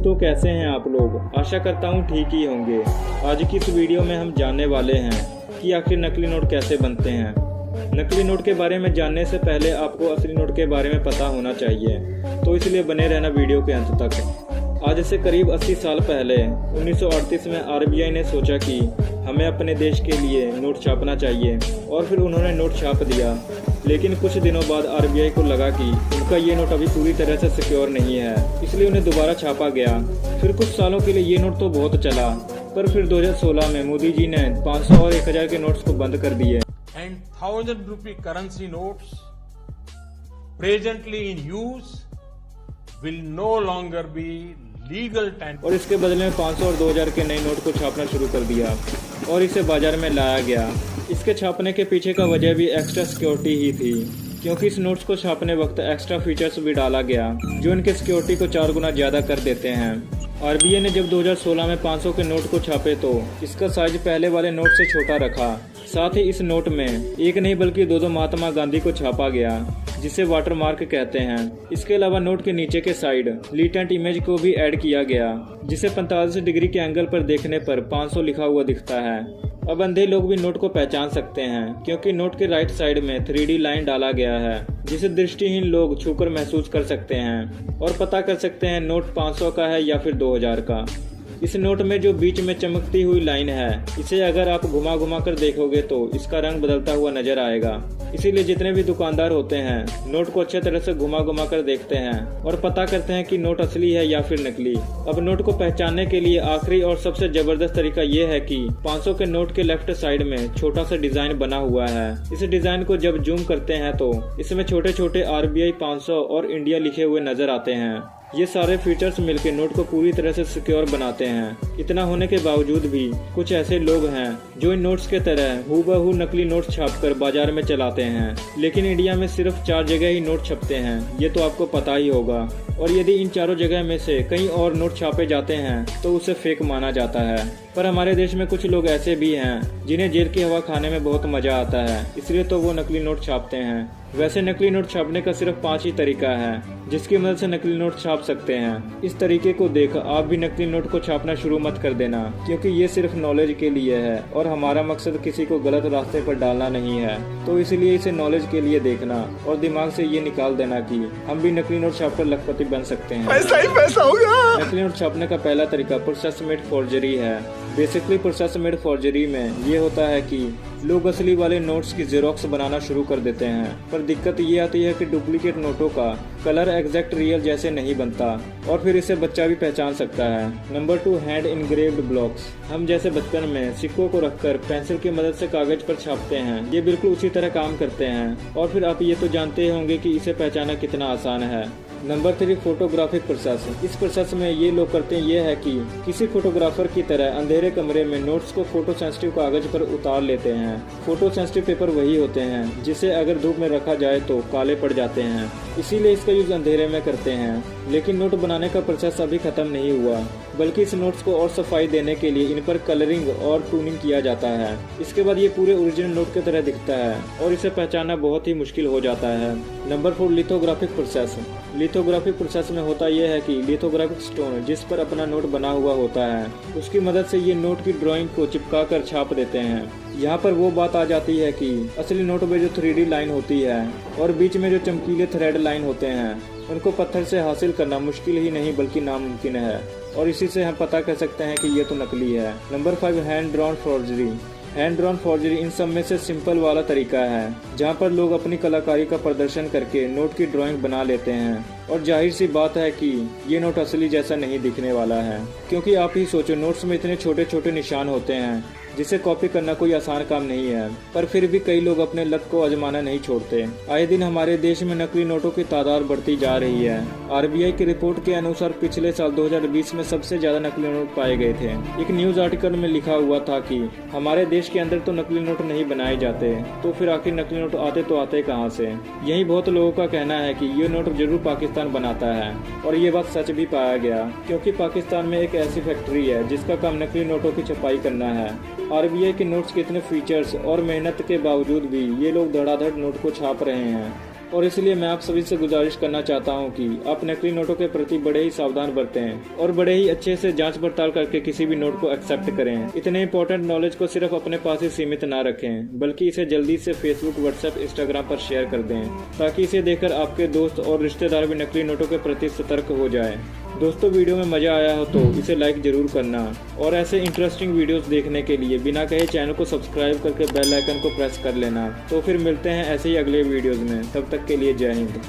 दोस्तों, कैसे हैं आप लोग। आशा करता हूँ ठीक ही होंगे। आज की इस वीडियो में हम जानने वाले हैं कि आखिर नकली नोट कैसे बनते हैं। नकली नोट के बारे में जानने से पहले आपको असली नोट के बारे में पता होना चाहिए, तो इसलिए बने रहना वीडियो के अंत तक। आज से करीब 80 साल पहले 1938 में आरबीआई ने सोचा कि हमें अपने देश के लिए नोट छापना चाहिए और फिर उन्होंने नोट छाप दिया। लेकिन कुछ दिनों बाद आरबीआई को लगा कि उनका ये नोट अभी पूरी तरह से सिक्योर नहीं है, इसलिए उन्हें दोबारा छापा गया। फिर कुछ सालों के लिए ये नोट तो बहुत चला, पर फिर 2016 में मोदी जी ने 500 और 1000 के नोट्स को बंद कर दिए। And 1000 rupee currency notes presently in use will no longer be legal tender। और इसके बदले में 500 और 2000 के नए नोट को छापना शुरू कर दिया और इसे बाजार में लाया गया। इसके छापने के पीछे का वजह भी एक्स्ट्रा सिक्योरिटी ही थी, क्योंकि इस नोट्स को छापने वक्त एक्स्ट्रा फीचर्स भी डाला गया जो इनके सिक्योरिटी को 4 गुना ज्यादा कर देते हैं। आरबीआई ने जब 2016 में 500 के नोट को छापे तो इसका साइज पहले वाले नोट से छोटा रखा। साथ ही इस नोट में एक नहीं बल्कि 2 महात्मा गांधी को छापा गया, जिसे वाटरमार्क कहते हैं। इसके अलावा नोट के नीचे के साइड लिटेंट इमेज को भी ऐड किया गया, जिसे 45 डिग्री के एंगल पर देखने पर 500 लिखा हुआ दिखता है। अब अंधे लोग भी नोट को पहचान सकते हैं, क्योंकि नोट के राइट साइड में 3D लाइन डाला गया है, जिसे दृष्टिहीन लोग छूकर महसूस कर सकते हैं और पता कर सकते हैं नोट 500 का है या फिर 2000 का। इस नोट में जो बीच में चमकती हुई लाइन है, इसे अगर आप घुमा घुमा कर देखोगे तो इसका रंग बदलता हुआ नजर आएगा। इसीलिए जितने भी दुकानदार होते हैं नोट को अच्छे तरह से घुमा घुमा कर देखते हैं और पता करते हैं कि नोट असली है या फिर नकली। अब नोट को पहचानने के लिए आखिरी और सबसे जबरदस्त तरीका ये है कि 500 के नोट के लेफ्ट साइड में छोटा सा डिजाइन बना हुआ है। इस डिजाइन को जब जूम करते हैं तो इसमें छोटे छोटे आरबीआई 500 और इंडिया लिखे हुए नजर आते हैं। ये सारे फीचर्स मिलकर नोट को पूरी तरह से सिक्योर बनाते हैं। इतना होने के बावजूद भी कुछ ऐसे लोग हैं जो इन नोट्स के तरह हूबहू नकली नोट छापकर बाजार में चलाते हैं। लेकिन इंडिया में सिर्फ 4 जगह ही नोट छपते हैं, ये तो आपको पता ही होगा। और यदि इन चारों जगह में से कहीं और नोट छापे जाते हैं तो उसे फेक माना जाता है। पर हमारे देश में कुछ लोग ऐसे भी हैं जिन्हें जेल की हवा खाने में बहुत मजा आता है, इसलिए तो वो नकली नोट छापते हैं। वैसे नकली नोट छापने का सिर्फ 5 ही तरीका है जिसकी मदद से नकली नोट छाप सकते हैं। इस तरीके को देख आप भी नकली नोट को छापना शुरू मत कर देना, क्योंकि ये सिर्फ नॉलेज के लिए है और हमारा मकसद किसी को गलत रास्ते पर डालना नहीं है। तो इसलिए इसे नॉलेज के लिए देखना और दिमाग से ये निकाल देना कि हम भी नकली नोट छापकर लखपति बन सकते हैं। पैसा ही पैसा होगा। नकली नोट छापने का पहला तरीका प्रोसेस मेड फॉर्जरी है। बेसिकली प्रोसेस मेड फॉर्जरी में ये होता है कि लोग असली वाले नोट्स की जेरोक्स बनाना शुरू कर देते हैं, पर दिक्कत ये आती है कि डुप्लीकेट नोटों का कलर एग्जैक्ट रियल जैसे नहीं बनता और फिर इसे बच्चा भी पहचान सकता है। Number 2, hand engraved blocks. हम जैसे बचपन में सिक्कों को रखकर पेंसिल की मदद से कागज पर छापते हैं, ये बिल्कुल उसी तरह काम करते हैं। और फिर आप ये तो जानते होंगे कि इसे पहचानना कितना आसान है। Number 3, photographic process. इस प्रोसेस में ये लोग करते हैं ये है कि किसी फोटोग्राफर की तरह अंधेरे कमरे में नोट्स को फोटो सेंसिटिव कागज पर उतार लेते हैं। फोटो सेंसिटिव पेपर वही होते हैं जिसे अगर धूप में रखा जाए तो काले पड़ जाते हैं, इसीलिए इसका यूज अंधेरे में करते हैं। लेकिन नोट बनाने का प्रोसेस अभी खत्म नहीं हुआ, बल्कि इस नोट्स को और सफाई देने के लिए इन पर कलरिंग और टूनिंग किया जाता है। इसके बाद ये पूरे ओरिजिनल नोट की तरह दिखता है और इसे पहचानना बहुत ही मुश्किल हो जाता है। Number 4, lithographic process. Lithographic process में होता यह है कि लिथोग्राफिक स्टोन जिस पर अपना नोट बना हुआ होता है, उसकी मदद से ये नोट की ड्राइंग को चिपका कर छाप देते हैं। यहाँ पर वो बात आ जाती है कि असली नोट में जो 3D लाइन होती है और बीच में जो चमकीले थ्रेड लाइन होते हैं, उनको पत्थर से हासिल करना मुश्किल ही नहीं बल्कि नामुमकिन है, और इसी से हम पता कर सकते हैं कि ये तो नकली है। Number 5, hand drawn forgery. Hand drawn forgery इन सब में से सिंपल वाला तरीका है, जहाँ पर लोग अपनी कलाकारी का प्रदर्शन करके नोट की ड्राइंग बना लेते हैं। और जाहिर सी बात है कि ये नोट असली जैसा नहीं दिखने वाला है, क्योंकि आप ही सोचो नोट्स में इतने छोटे छोटे निशान होते हैं जिसे कॉपी करना कोई आसान काम नहीं है। पर फिर भी कई लोग अपने लक को आजमाना नहीं छोड़ते। आए दिन हमारे देश में नकली नोटों की तादाद बढ़ती जा रही है। आरबीआई की रिपोर्ट के अनुसार पिछले साल 2020 में सबसे ज्यादा नकली नोट पाए गए थे। एक न्यूज आर्टिकल में लिखा हुआ था कि हमारे देश के अंदर तो नकली नोट नहीं बनाए जाते, तो फिर आखिर नकली नोट आते तो आते कहाँ से। यही बहुत लोगों का कहना है कि ये नोट जरूर पाकिस्तान बनाता है, और ये बात सच भी पाया गया, क्योंकि पाकिस्तान में एक ऐसी फैक्ट्री है जिसका काम नकली नोटों की छपाई करना है। आरबीआई के नोट्स के इतने फीचर्स और मेहनत के बावजूद भी ये लोग धड़ाधड़ नोट को छाप रहे हैं। और इसलिए मैं आप सभी से गुजारिश करना चाहता हूं कि आप नकली नोटों के प्रति बड़े ही सावधान बरतें और बड़े ही अच्छे से जांच पड़ताल करके किसी भी नोट को एक्सेप्ट करें। इतने इंपॉर्टेंट नॉलेज को सिर्फ अपने पास ही सीमित ना रखें, बल्कि इसे जल्दी से फेसबुक, व्हाट्सएप, इंस्टाग्राम पर शेयर कर दें, ताकि इसे देखकर आपके दोस्त और रिश्तेदार भी नकली नोटों के प्रति सतर्क हो जाएं। दोस्तों, वीडियो में मजा आया हो तो इसे लाइक जरूर करना और ऐसे इंटरेस्टिंग वीडियोस देखने के लिए बिना कहे चैनल को सब्सक्राइब करके बेल आइकन को प्रेस कर लेना। तो फिर मिलते हैं ऐसे ही अगले वीडियोस में, तब तक के लिए जय हिंद।